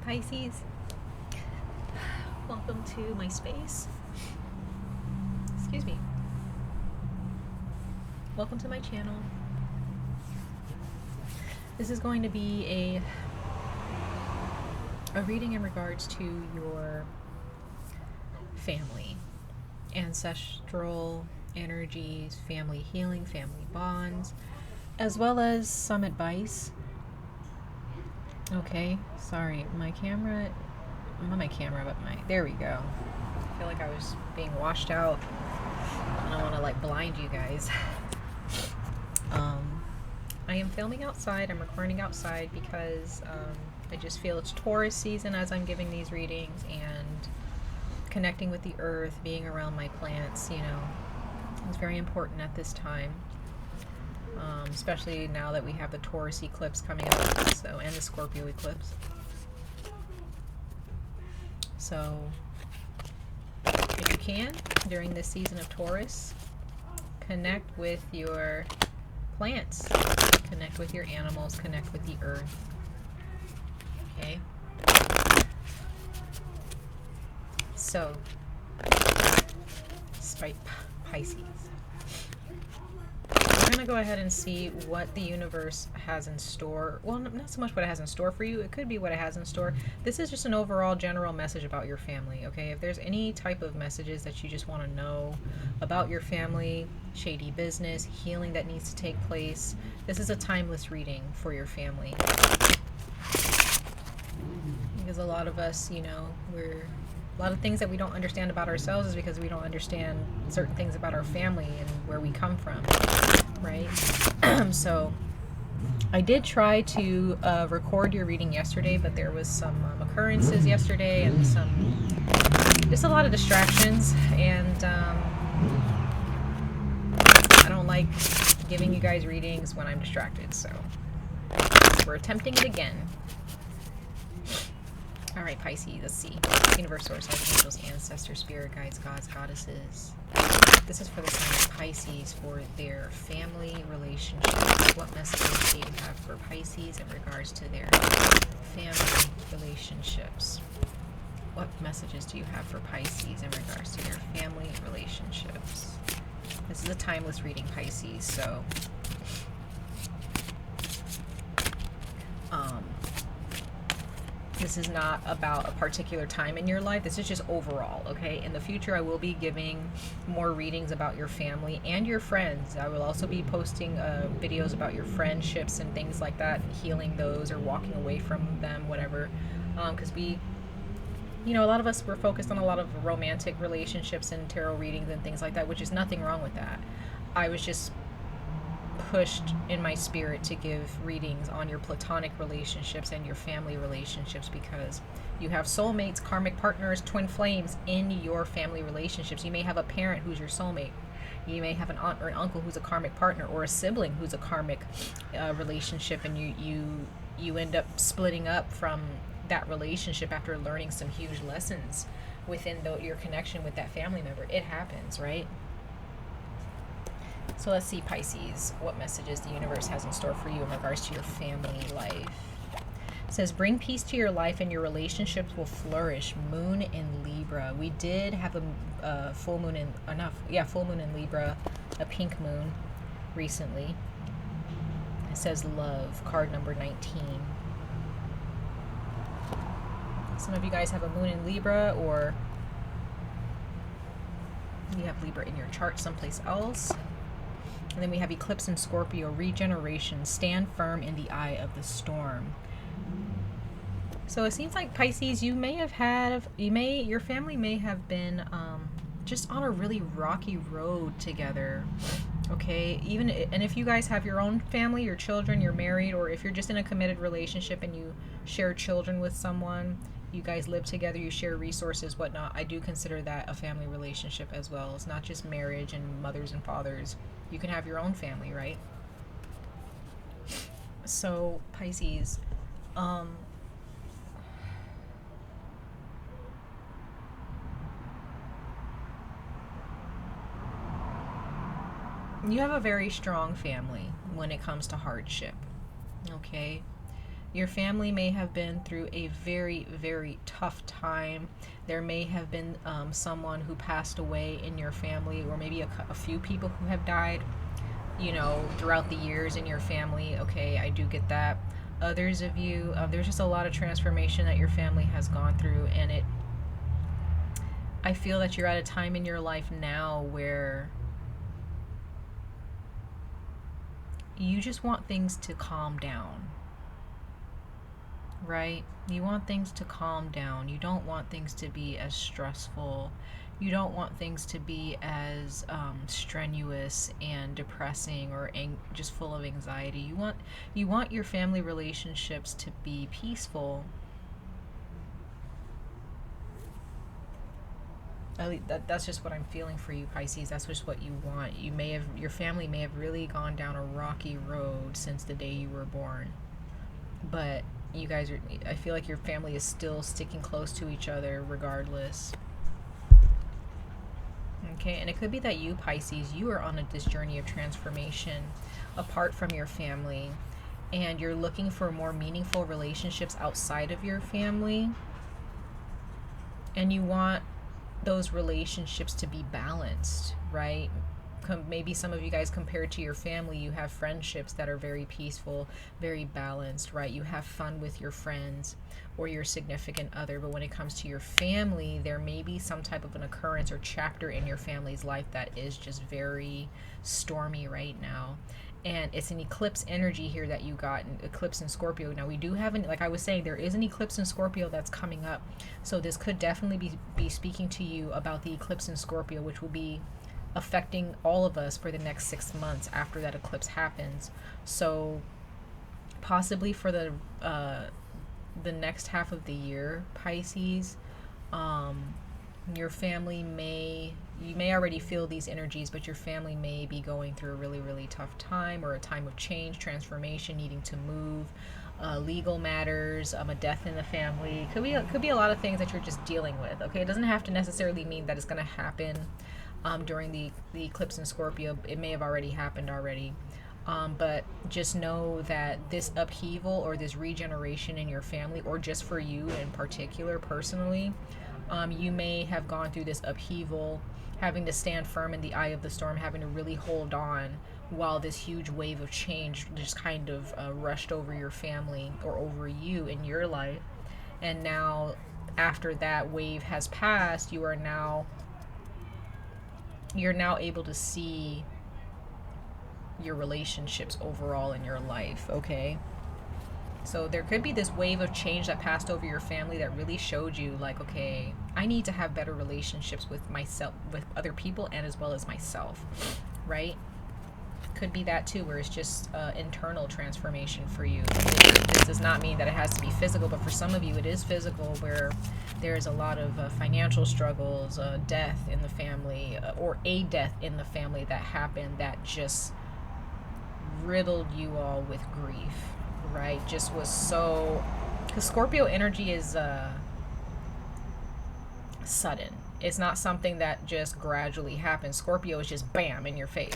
Pisces. Welcome to my space. Excuse me. Welcome to my channel. This is going to be a reading in regards to your family, ancestral energies, family healing, family bonds, as well as some advice. Okay, sorry, my camera, not my camera, but there we go. I feel like I was being washed out. I don't want to like blind you guys. I am filming outside, I'm recording outside because I just feel it's Taurus season as I'm giving these readings, and connecting with the earth, being around my plants, you know, it's very important at this time. Especially now that we have the Taurus eclipse coming up, so, and the Scorpio eclipse. So, if you can, during this season of Taurus, connect with your plants, connect with your animals, connect with the earth. Okay? So, Pisces. We're going to go ahead and see what the universe has in store. Well, not so much what it has in store for you. It could be what it has in store. This is just an overall general message about your family, okay? If there's any type of messages that you just want to know about your family, shady business, healing that needs to take place, this is a timeless reading for your family. Because a lot of us, you know, a lot of things that we don't understand about ourselves is because we don't understand certain things about our family and where we come from, right? So I did try to record your reading yesterday, but there was some occurrences yesterday and just a lot of distractions, and I don't like giving you guys readings when I'm distracted, so we're attempting it again. All right, Pisces, let's see. Universe, source, archangels, ancestors, spirit guides, gods, goddesses. This is for the sign of Pisces for their family relationships. What messages do you have for Pisces in regards to their family relationships? What messages do you have for Pisces in regards to their family relationships? This is a timeless reading, Pisces, so this is not about a particular time in your life. This is just overall, okay? In the future, I will be giving more readings about your family and your friends. I will also be posting videos about your friendships and things like that, healing those or walking away from them, whatever. Because you know, a lot of us, we're focused on a lot of romantic relationships and tarot readings and things like that, which is nothing wrong with that. I was just pushed in my spirit to give readings on your platonic relationships and your family relationships, because you have soulmates, karmic partners, twin flames in your family relationships. You may have a parent who's your soulmate. You may have an aunt or an uncle who's a karmic partner, or a sibling who's a karmic relationship, and you end up splitting up from that relationship after learning some huge lessons within your connection with that family member. It happens, right? So let's see, Pisces, what messages the universe has in store for you in regards to your family life. It says, bring peace to your life and your relationships will flourish. Moon in Libra. We did have a full moon in, full moon in Libra, a pink moon recently. It says love, card number 19. Some of you guys have a moon in Libra, or you have Libra in your chart someplace else. And then we have eclipse in Scorpio, regeneration, stand firm in the eye of the storm. So it seems like, Pisces, your family may have been just on a really rocky road together. Okay, and if you guys have your own family, your children, you're married, or if you're just in a committed relationship and you share children with someone, you guys live together, you share resources, whatnot, I do consider that a family relationship as well. It's not just marriage and mothers and fathers. You can have your own family, right? So, Pisces, you have a very strong family when it comes to hardship, okay? Your family may have been through a very, very tough time. There may have been someone who passed away in your family, or maybe a few people who have died, you know, throughout the years in your family. Okay, I do get that. Others of you, there's just a lot of transformation that your family has gone through, and I feel that you're at a time in your life now where you just want things to calm down, right? You want things to calm down. You don't want things to be as stressful. You don't want things to be as strenuous and depressing, or just full of anxiety. You want your family relationships to be peaceful. That's just what I'm feeling for you, Pisces. That's just what you want. Your family may have really gone down a rocky road since the day you were born, but you guys are, I feel like your family is still sticking close to each other regardless. Okay, and it could be that you, Pisces, you are on this journey of transformation apart from your family, and you're looking for more meaningful relationships outside of your family, and you want those relationships to be balanced, right? Maybe some of you guys, compared to your family, you have friendships that are very peaceful, very balanced, right? You have fun with your friends or your significant other. But when it comes to your family, there may be some type of an occurrence or chapter in your family's life that is just very stormy right now. And it's an eclipse energy here that you got, an eclipse in Scorpio. Now we do have like I was saying, there is an eclipse in Scorpio that's coming up. So this could definitely be speaking to you about the eclipse in Scorpio, which will be affecting all of us for the next 6 months after that eclipse happens. So possibly for the next half of the year, Pisces, your family you may already feel these energies, but your family may be going through a really, really tough time, or a time of change, transformation, needing to move, legal matters, a death in the family. Could be a lot of things that you're just dealing with. Okay, it doesn't have to necessarily mean that it's going to happen during the eclipse in Scorpio. It may have already happened already. But just know that this upheaval or this regeneration in your family, or just for you in particular personally, you may have gone through this upheaval, having to stand firm in the eye of the storm, having to really hold on while this huge wave of change just kind of rushed over your family or over you in your life. And now, after that wave has passed, you're now able to see your relationships overall in your life. Okay, so there could be this wave of change that passed over your family that really showed you, like, okay, I need to have better relationships with myself, with other people, and as well as myself, right? Could be that too, where it's just internal transformation for you. This does not mean that it has to be physical, but for some of you it is physical, where there's a lot of financial struggles, death in the family, or a death in the family that happened that just riddled you all with grief, right? Just was so, because Scorpio energy is sudden. It's not something that just gradually happens. Scorpio is just bam in your face,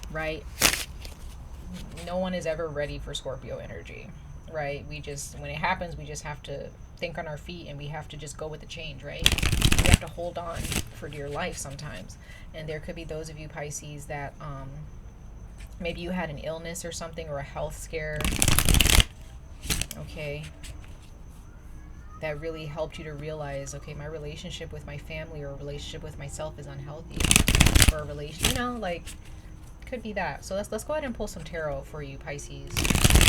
right? No one is ever ready for Scorpio energy, right? When it happens, we just have to think on our feet, and we have to just go with the change, right? We have to hold on for dear life sometimes. And there could be those of you, Pisces, that maybe you had an illness or something, or a health scare, okay, that really helped you to realize, okay, my relationship with my family or relationship with myself is unhealthy, or a relation, like, could be that. So let's go ahead and pull some tarot for you, Pisces,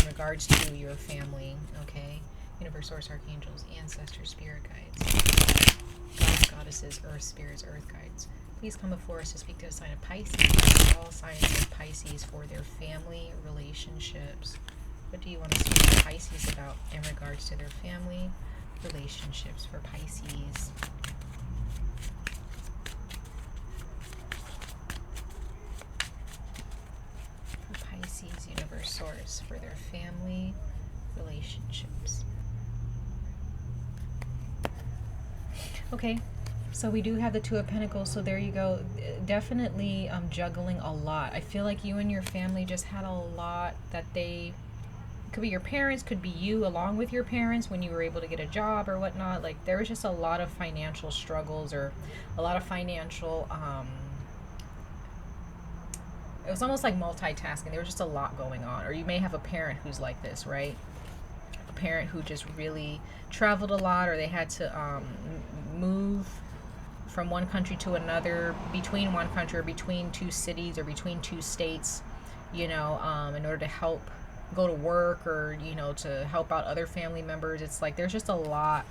in regards to your family. Okay, universe, source, archangels, ancestors, spirit guides, gods, goddesses, earth spirits, earth guides, please come before us to speak to the sign of Pisces, all signs of Pisces, for their family relationships. What do you want to speak to Pisces about in regards to their family relationships for Pisces? For Pisces, universe, source, for their family relationships. Okay, so we do have the Two of Pentacles, so there you go. Definitely juggling a lot. I feel like you and your family just had a lot that they could be your parents, could be you along with your parents when you were able to get a job or whatnot. Like there was just a lot of financial struggles, or a lot of financial it was almost like multitasking. There was just a lot going on. Or you may have a parent who's like this, right? A parent who just really traveled a lot, or they had to move from one country to another, between one country, or between two cities, or between two states, you know, in order to help go to work, or, you know, to help out other family members. It's like there's just a lot,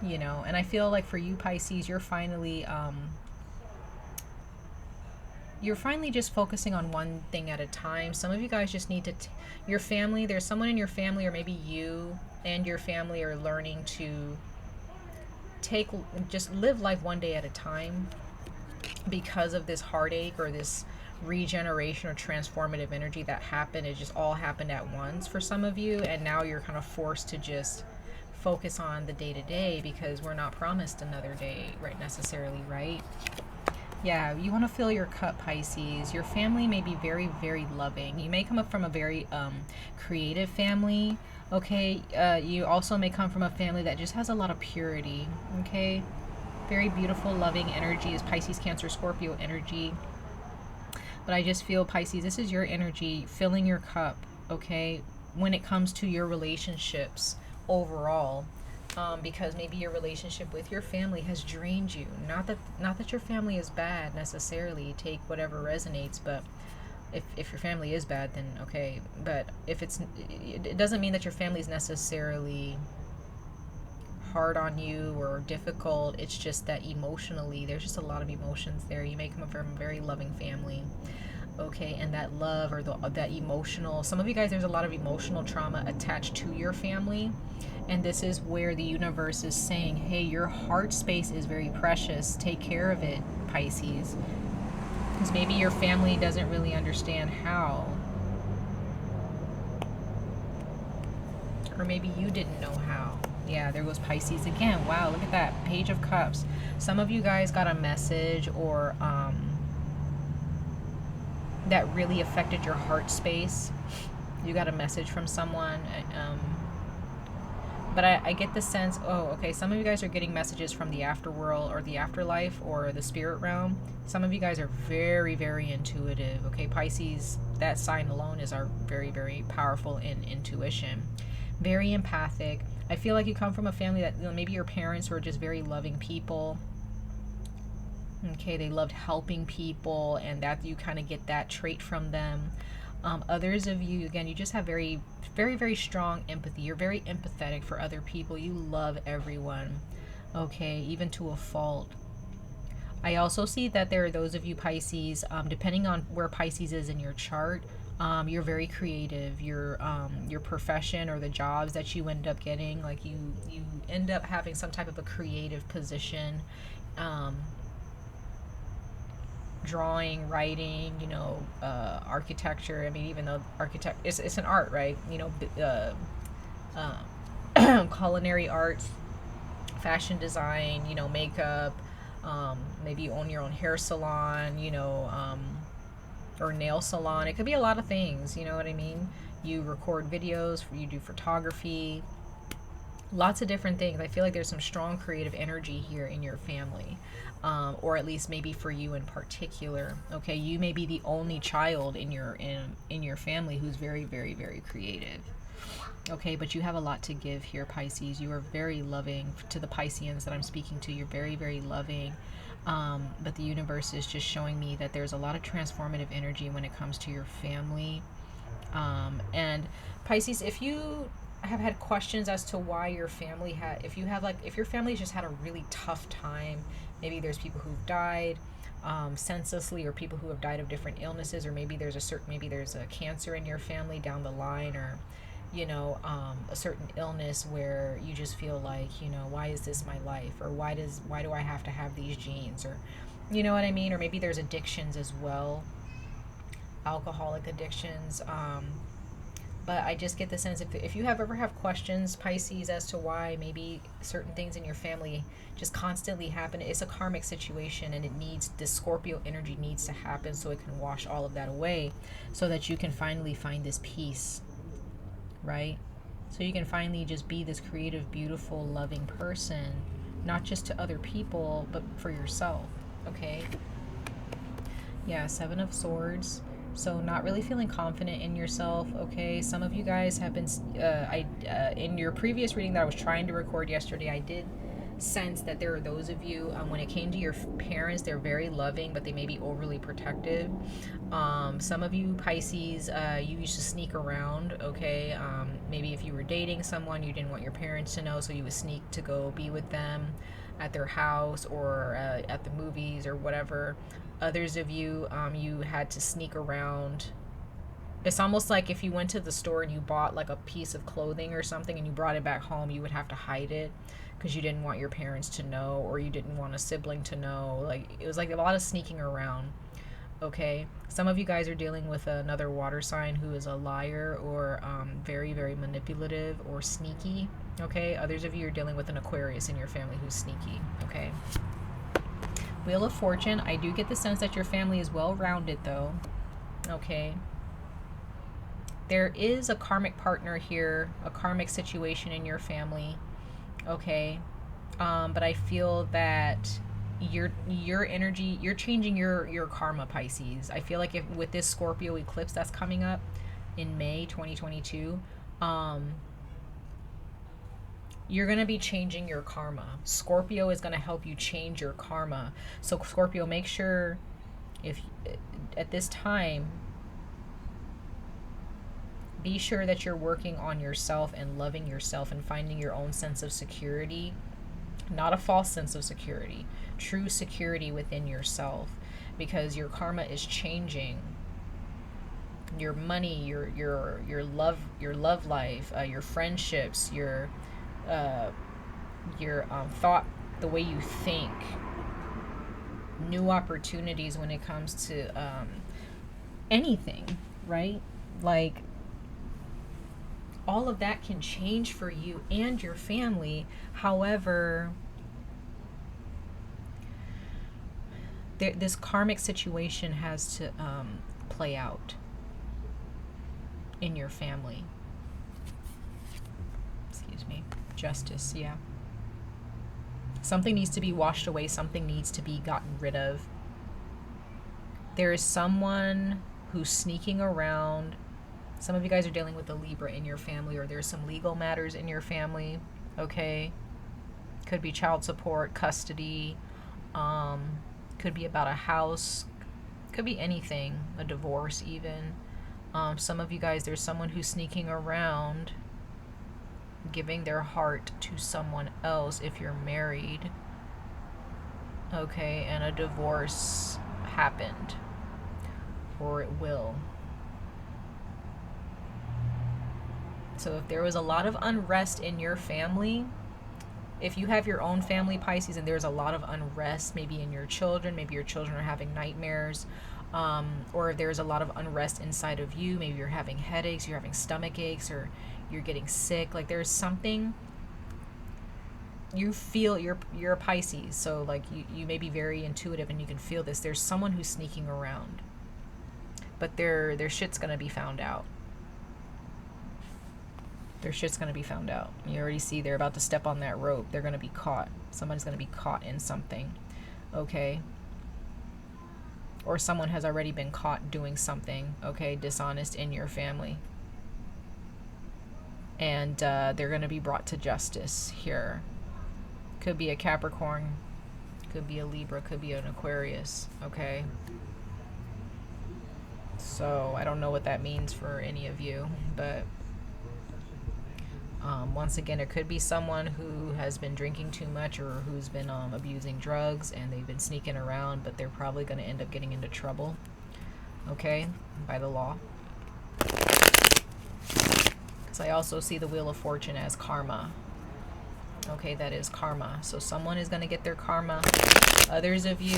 you know. And I feel like for you Pisces, you're finally just focusing on one thing at a time. Some of you guys just need to your family, there's someone in your family, or maybe you and your family are learning to just live life one day at a time, because of this heartache or this regeneration or transformative energy that happened. It just all happened at once for some of you, and now you're kind of forced to just focus on the day-to-day, because we're not promised another day, right, necessarily, right? Yeah, you want to fill your cup, Pisces. Your family may be very, very loving. You may come up from a very creative family, okay? You also may come from a family that just has a lot of purity, okay? Very beautiful, loving energy is Pisces, Cancer, Scorpio energy. But I just feel, Pisces, this is your energy, filling your cup, okay? When it comes to your relationships overall. Because maybe your relationship with your family has drained you. Not that your family is bad necessarily. Take whatever resonates, but if your family is bad, then okay. But if it doesn't mean that your family is necessarily hard on you or difficult. It's just that emotionally, there's just a lot of emotions there. You may come from a very loving family. Okay, and that love, or that emotional, some of you guys, there's a lot of emotional trauma attached to your family. And this is where the universe is saying, hey, your heart space is very precious. Take care of it, Pisces. Because maybe your family doesn't really understand how. Or maybe you didn't know how. Yeah, there goes Pisces again. Wow, look at that. Page of Cups. Some of you guys got a message, or that really affected your heart space. You got a message from someone. But I get the sense, oh, okay, some of you guys are getting messages from the afterworld, or the afterlife, or the spirit realm. Some of you guys are very, very intuitive, okay? Pisces, that sign alone is our very, very powerful in intuition. Very empathic. I feel like you come from a family that, you know, maybe your parents were just very loving people. Okay, they loved helping people, and that you kind of get that trait from them. Others of you, again, you just have very, very, very strong empathy. You're very empathetic for other people. You love everyone, okay, even to a fault. I also see that there are those of you Pisces, depending on where Pisces is in your chart, you're very creative. Your profession, or the jobs that you end up getting, like you end up having some type of a creative position. Drawing, writing, you know, architecture. I mean, even though it's an art, right? You know, culinary arts, fashion design, you know, makeup. Maybe you own your own hair salon, you know, or nail salon. It could be a lot of things, you know what I mean? You record videos, you do photography, lots of different things. I feel like there's some strong creative energy here in your family. Or at least maybe for you in particular. Okay, you may be the only child in your family who's very, very, very creative. Okay, but you have a lot to give here, Pisces. You are very loving. To the Pisceans that I'm speaking to, you're very, very loving. But the universe is just showing me that there's a lot of transformative energy when it comes to your family. And Pisces, if you have had questions as to why your family if your family's just had a really tough time, maybe there's people who've died senselessly, or people who have died of different illnesses, or maybe there's a cancer in your family down the line, or, you know, a certain illness where you just feel like, you know, why is this my life, or why do I have to have these genes, or, you know what I mean? Or maybe there's addictions as well, alcoholic addictions. But I just get the sense, if you ever have questions, Pisces, as to why maybe certain things in your family just constantly happen, it's a karmic situation, and this Scorpio energy needs to happen so it can wash all of that away, so that you can finally find this peace. right? So you can finally just be this creative, beautiful, loving person, not just to other people, but for yourself, okay? Yeah, Seven of Swords. So not really feeling confident in yourself, okay? Some of you guys have been, in your previous reading that I was trying to record yesterday, I did sense that there are those of you, when it came to your parents, they're very loving, but they may be overly protective. Some of you Pisces, you used to sneak around, okay? Maybe if you were dating someone, you didn't want your parents to know, so you would sneak to go be with them at their house or at the movies or whatever. Others of you, you had to sneak around. It's almost like if you went to the store and you bought like a piece of clothing or something and you brought it back home, you would have to hide it because you didn't want your parents to know, or you didn't want a sibling to know. Like, it was like a lot of sneaking around, okay? Some of you guys are dealing with another water sign who is a liar or very, very manipulative or sneaky, okay? Others of you are dealing with an Aquarius in your family who's sneaky, okay? Wheel of Fortune, I do get the sense that your family is well-rounded though, okay? There is a karmic partner here, a karmic situation in your family, okay? But I feel that your energy, you're changing your karma, Pisces. I feel like if with this Scorpio eclipse that's coming up in May 2022, you're going to be changing your karma. Scorpio is going to help you change your karma. So Scorpio, make sure if at this time, be sure that you're working on yourself and loving yourself and finding your own sense of security, not a false sense of security, true security within yourself, because your karma is changing. Your money, your love life, your friendships, your thought, the way you think, new opportunities when it comes to anything, right? Like, all of that can change for you and your family. However, this karmic situation has to play out in your family. Excuse me. Justice, yeah. Something needs to be washed away. Something needs to be gotten rid of. There is someone who's sneaking around. Some of you guys are dealing with a Libra in your family, or there's some legal matters in your family, okay? Could be child support, custody, could be about a house, could be anything, a divorce even. Some of you guys, there's someone who's sneaking around, giving their heart to someone else if you're married, okay? And a divorce happened, or it will. So if there was a lot of unrest in your family, if you have your own family, Pisces, and there's a lot of unrest, maybe in your children, maybe your children are having nightmares, or if there's a lot of unrest inside of you, maybe you're having headaches, you're having stomach aches, or you're getting sick, like there's something, you feel, you're a Pisces, so like you may be very intuitive and you can feel this. There's someone who's sneaking around, but their shit's gonna be found out. Their shit's going to be found out. You already see they're about to step on that rope. They're going to be caught. Somebody's going to be caught in something. Okay? Or someone has already been caught doing something, okay, dishonest in your family. And they're going to be brought to justice here. Could be a Capricorn. Could be a Libra. Could be an Aquarius. Okay? So, I don't know what that means for any of you, but once again, it could be someone who has been drinking too much or who's been abusing drugs, and they've been sneaking around, but they're probably going to end up getting into trouble, okay, by the law. Because I also see the Wheel of Fortune as karma. Okay, that is karma. So someone is going to get their karma. Others of you,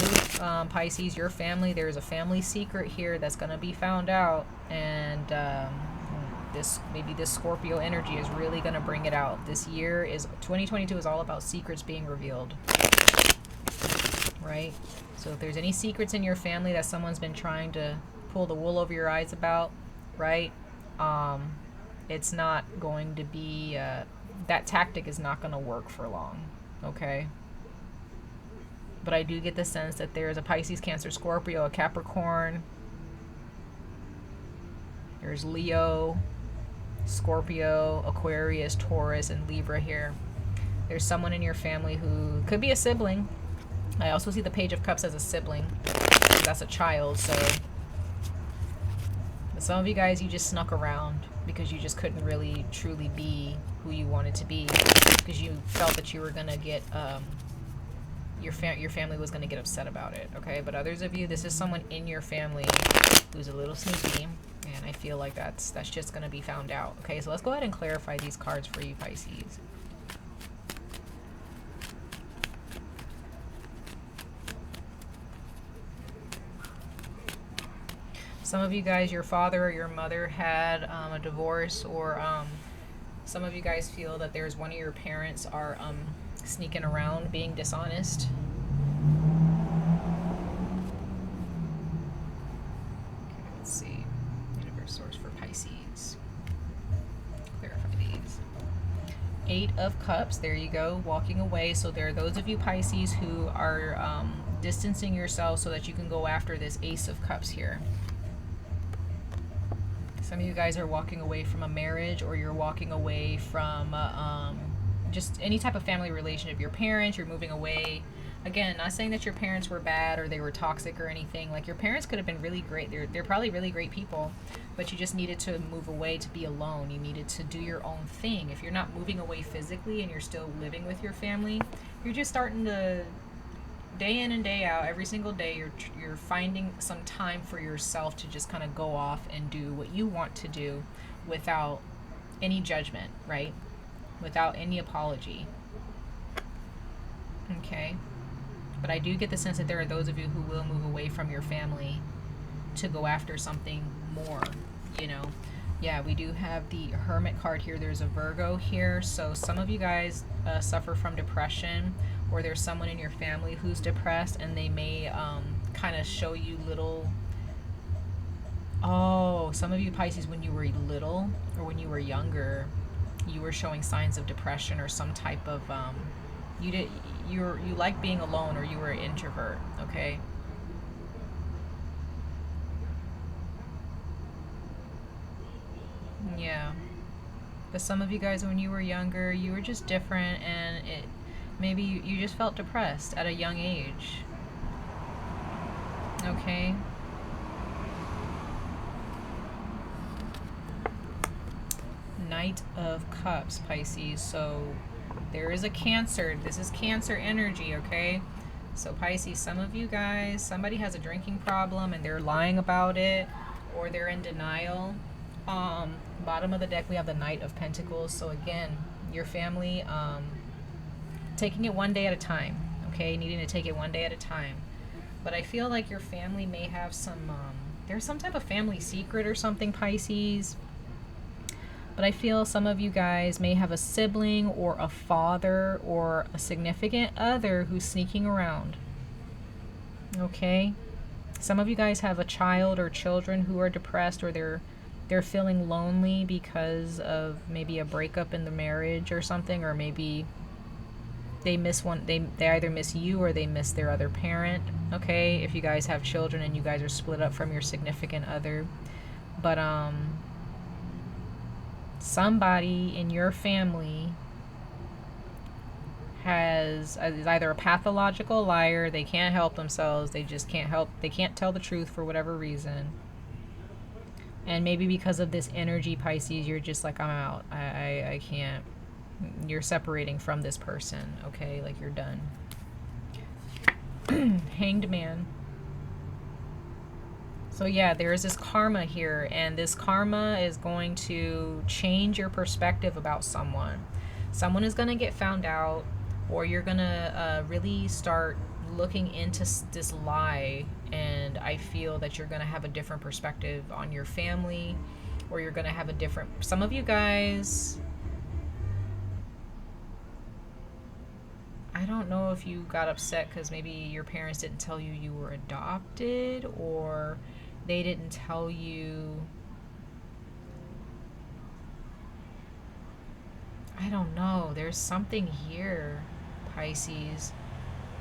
Pisces, your family, there's a family secret here that's going to be found out, and maybe this Scorpio energy is really going to bring it out. This year is 2022 is all about secrets being revealed, right? So if there's any secrets in your family that someone's been trying to pull the wool over your eyes about, right? it's not going to be, that tactic is not going to work for long, okay? But I do get the sense that there's a Pisces, Cancer, Scorpio, a Capricorn. There's Leo, Scorpio, Aquarius, Taurus, and Libra here. There's someone in your family who could be a sibling. I also see the Page of Cups as a sibling. That's a child, so... But some of you guys, you just snuck around because you just couldn't really truly be who you wanted to be, because you felt that you were going to get... your family was going to get upset about it, okay? But others of you, this is someone in your family who's a little sneaky, and I feel like that's just going to be found out, okay? So let's go ahead and clarify these cards for you, Pisces. Some of you guys, your father or your mother had a divorce, or some of you guys feel that there's one of your parents are sneaking around, being dishonest. Okay, let's see. Universe source for Pisces. Clarify these. 8 of Cups. There you go. Walking away. So there are those of you Pisces who are distancing yourself so that you can go after this Ace of Cups here. Some of you guys are walking away from a marriage, or you're walking away from just any type of family relationship. Your parents, you're moving away. Again, not saying that your parents were bad or they were toxic or anything. Like, your parents could have been really great. They're probably really great people, but you just needed to move away to be alone. You needed to do your own thing. If you're not moving away physically and you're still living with your family, you're just starting to, day in and day out, every single day, you're finding some time for yourself to just kind of go off and do what you want to do without any judgment, right? Without any apology. Okay. But I do get the sense that there are those of you who will move away from your family to go after something more, you know. Yeah, we do have the Hermit card here. There's a Virgo here. So some of you guys suffer from depression, or there's someone in your family who's depressed, and they may kind of show you little... Oh, some of you Pisces, when you were little or when you were younger, you were showing signs of depression or some type of... you like being alone, or you were an introvert, okay? Yeah. But some of you guys, when you were younger, you were just different, and maybe you just felt depressed at a young age. Okay? Knight of Cups, Pisces. So there is a Cancer. This is Cancer energy, okay? So Pisces, some of you guys, somebody has a drinking problem and they're lying about it, or they're in denial. Bottom of the deck, we have the Knight of Pentacles. So again, your family, taking it one day at a time, okay? Needing to take it one day at a time. But I feel like your family may have some, there's some type of family secret or something, Pisces. But I feel some of you guys may have a sibling or a father or a significant other who's sneaking around, okay? Some of you guys have a child or children who are depressed, or they're feeling lonely because of maybe a breakup in the marriage or something, or maybe they miss one, they either miss you or they miss their other parent, okay? If you guys have children and you guys are split up from your significant other. But somebody in your family is either a pathological liar, they can't help themselves, they just they can't tell the truth for whatever reason. And maybe because of this energy, Pisces, you're just like, I'm out. I can't. You're separating from this person, okay? Like, you're done. Hanged Man. So yeah, there is this karma here, and this karma is going to change your perspective about someone. Someone is going to get found out, or you're going to really start looking into this lie, and I feel that you're going to have a different perspective on your family, or you're going to have a different... Some of you guys... I don't know if you got upset because maybe your parents didn't tell you you were adopted, or they didn't tell you I don't know. There's something here, Pisces.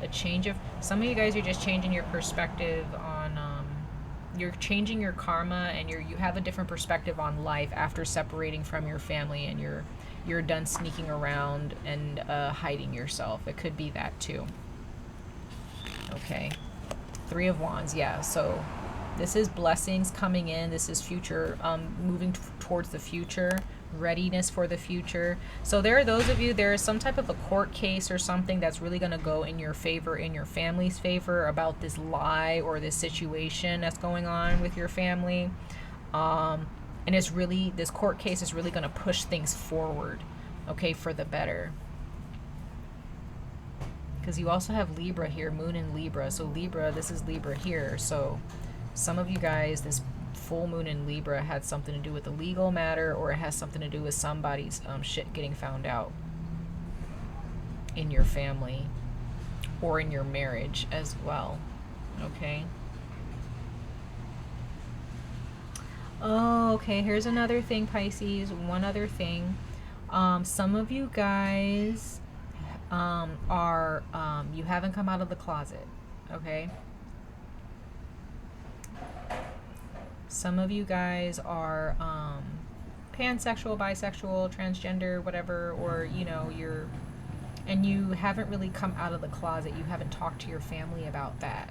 A change of, some of you guys are just changing your perspective on, you're changing your karma, and you have a different perspective on life after separating from your family, and you're done sneaking around and hiding yourself. It could be that too. Okay. 3 of Wands. Yeah. So this is blessings coming in. This is future, moving towards the future, readiness for the future. So there are those of you, there is some type of a court case or something that's really going to go in your favor, in your family's favor, about this lie or this situation that's going on with your family. And it's really, this court case is really going to push things forward, okay, for the better. Because you also have Libra here, Moon in Libra. So Libra, this is Libra here. So some of you guys, this full moon in Libra had something to do with a legal matter, or it has something to do with somebody's shit getting found out in your family or in your marriage as well. Okay. Oh, okay. Here's another thing, Pisces. One other thing. Some of you guys are, you haven't come out of the closet. Okay. Some of you guys are pansexual, bisexual, transgender, whatever, or, you know, and you haven't really come out of the closet. You haven't talked to your family about that.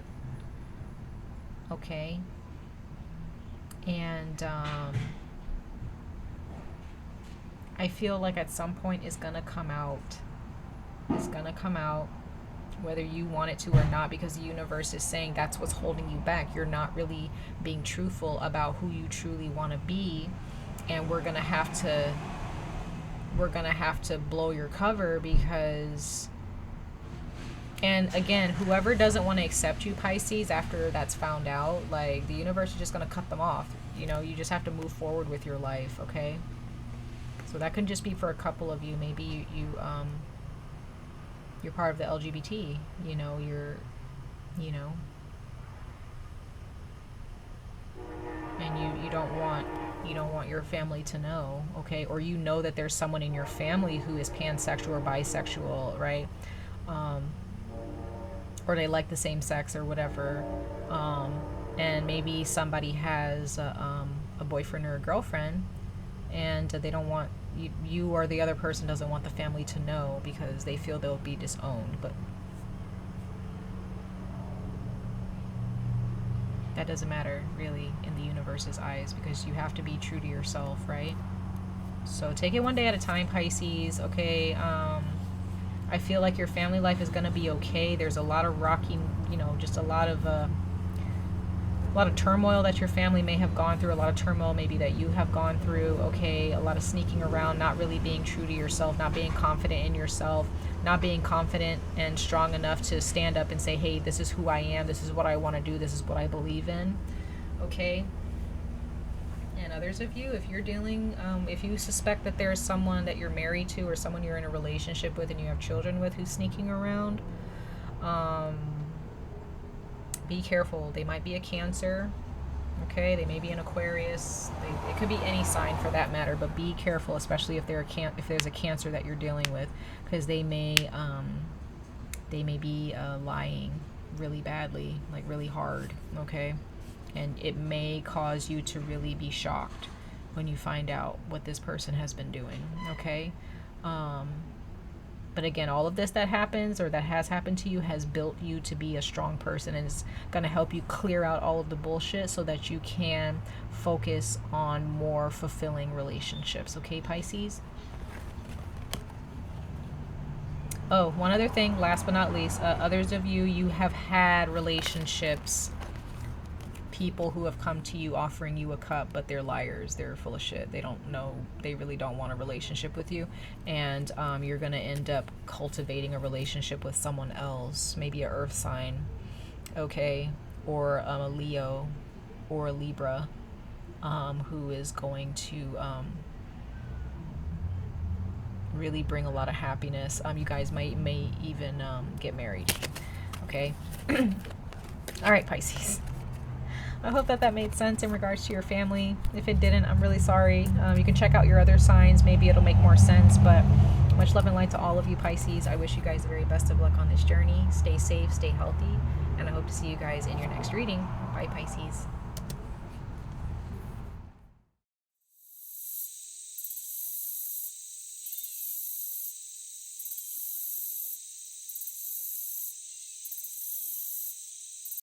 Okay? And I feel like at some point it's going to come out. It's going to come out, whether you want it to or not, because the universe is saying that's what's holding you back. You're not really being truthful about who you truly want to be, and we're gonna have to blow your cover, because, and again, whoever doesn't want to accept you, Pisces, after that's found out, like, the universe is just gonna cut them off. You know, you just have to move forward with your life. Okay, so that can just be for a couple of you. Maybe you're part of the LGBT, you know, and you don't want your family to know, okay? Or you know that there's someone in your family who is pansexual or bisexual, right? Or they like the same sex or whatever. And maybe somebody has a boyfriend or a girlfriend, and they don't want you or the other person doesn't want the family to know because they feel they'll be disowned. But that doesn't matter really in the universe's eyes, because you have to be true to yourself, right? So take it one day at a time, Pisces. Okay. I feel like your family life is going to be okay. There's a lot of rocky, you know, just a lot of turmoil that your family may have gone through, a lot of turmoil maybe that you have gone through, okay? A lot of sneaking around, not really being true to yourself, not being confident in yourself, not being confident and strong enough to stand up and say, hey, this is who I am, this is what I want to do, this is what I believe in, okay? And others of you, if you're dealing, if you suspect that there's someone that you're married to or someone you're in a relationship with and you have children with who's sneaking around, be careful. They might be a Cancer, okay? They may be an Aquarius. It could be any sign for that matter, but be careful, especially if if there's a Cancer that you're dealing with, because they may be lying really badly, like really hard, okay? And it may cause you to really be shocked when you find out what this person has been doing, okay? But again, all of this that happens or that has happened to you has built you to be a strong person, and it's going to help you clear out all of the bullshit so that you can focus on more fulfilling relationships. Okay, Pisces? Oh, one other thing, last but not least, others of you, you have had relationships, people who have come to you offering you a cup, but they're liars. They're full of shit. They don't know, they really don't want a relationship with you, and you're going to end up cultivating a relationship with someone else, maybe a earth sign, okay, or a Leo or a Libra, who is going to really bring a lot of happiness. You guys may even get married, okay? All right, Pisces. I hope that made sense in regards to your family. If it didn't, I'm really sorry. You can check out your other signs. Maybe it'll make more sense. But Much love and light to all of you Pisces. I wish you guys the very best of luck on this journey. Stay safe, stay healthy, and I hope to see you guys in your next reading. Bye, Pisces.